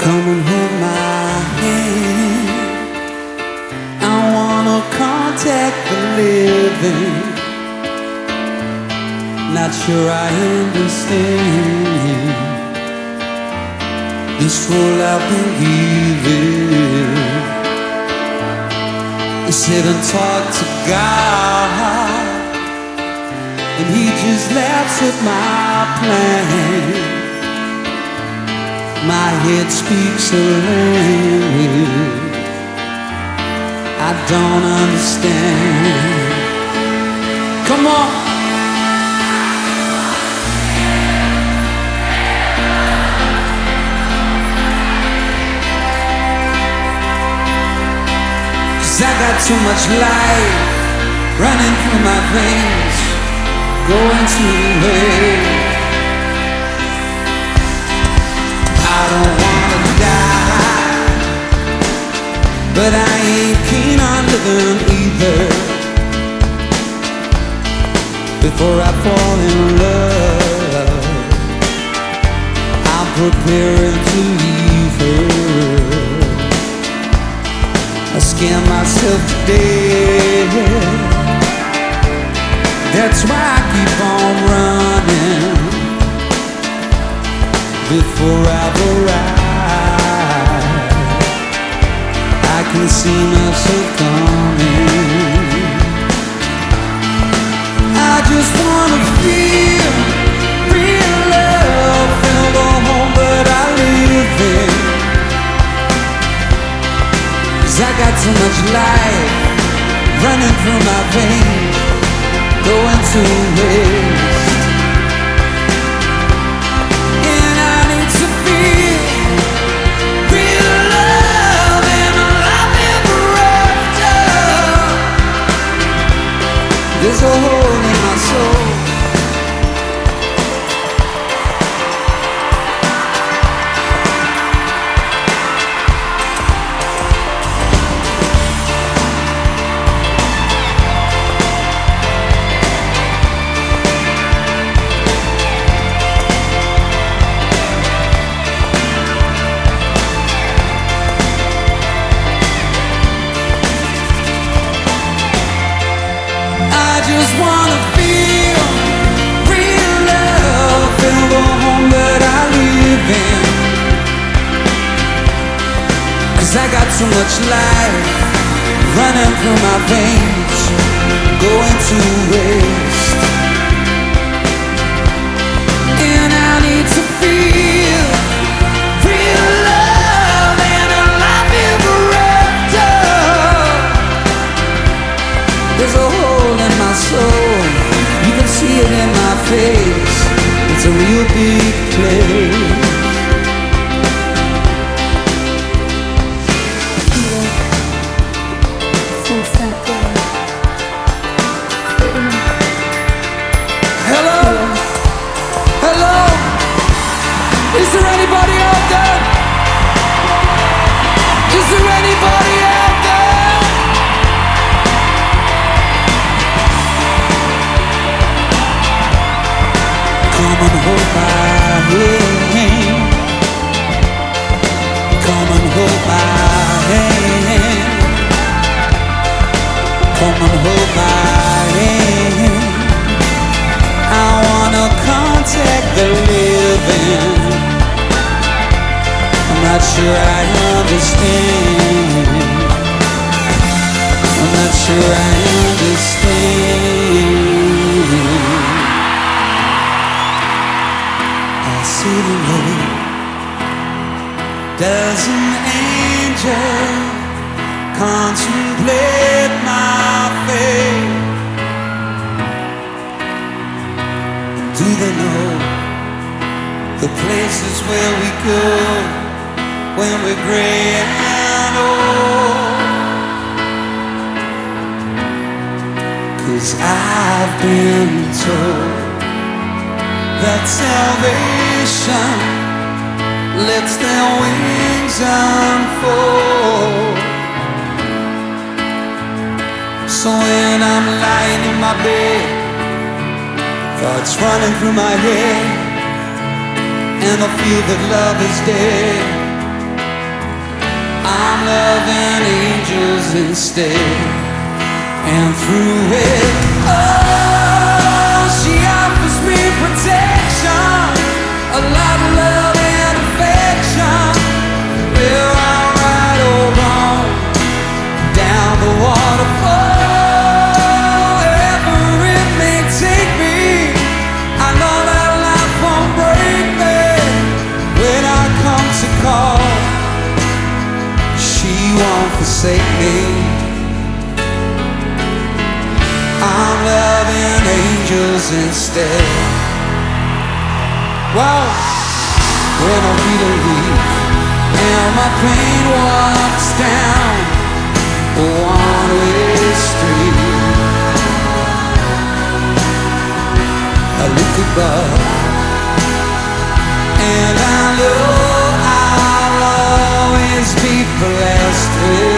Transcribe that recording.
Come and hold my hand. I wanna contact the living. Not sure I understand this role I've been given. I sit and talk to God, and He just laughs at my plan. My head speaks a language I don't understand. Come on. 'Cause I got too much life running through my veins, going to waste. I don't wanna die, but I ain't keen on living either. Before I fall in love, I'm preparing to leave her. I scare myself to death. That's why I keep on running. Before I've arrived, I can see myself coming. I just wanna feel real love, feel the home that I live in. 'Cause I got too much life running through my veins, going to waste. There's a hole in my soul. I just wanna feel real love, feel the home that I live in. 'Cause I got too much life running through my veins, going to waste. And I need to feel real love and a life ever after. There's a hole in my soul, you can see it in my face. It's a real big place. Hello? Hello? Is there anybody out there? Is there anybody out there? Come and hold my hand. Come and hold my hand. Come and hold my hand. I wanna contact the living. I'm not sure I understand. I'm not sure I understand. Does an angel contemplate my fate? Do they know the places where we go when we're gray and old? 'Cause I've been told that salvation lets their wings unfold. So when I'm lying in my bed, thoughts running through my head, and I feel that love is dead, I'm loving angels instead. And through it, oh, she offers me protection, a lot of love and affection. Well, I'm right or wrong, down the waterfall, wherever it may take me. I know that life won't break me when I come to call. She won't forsake me. I'm loving angels instead. Wow. When I feel a leak and my pain walks down a one-way street, I look above and I know I'll always be blessed with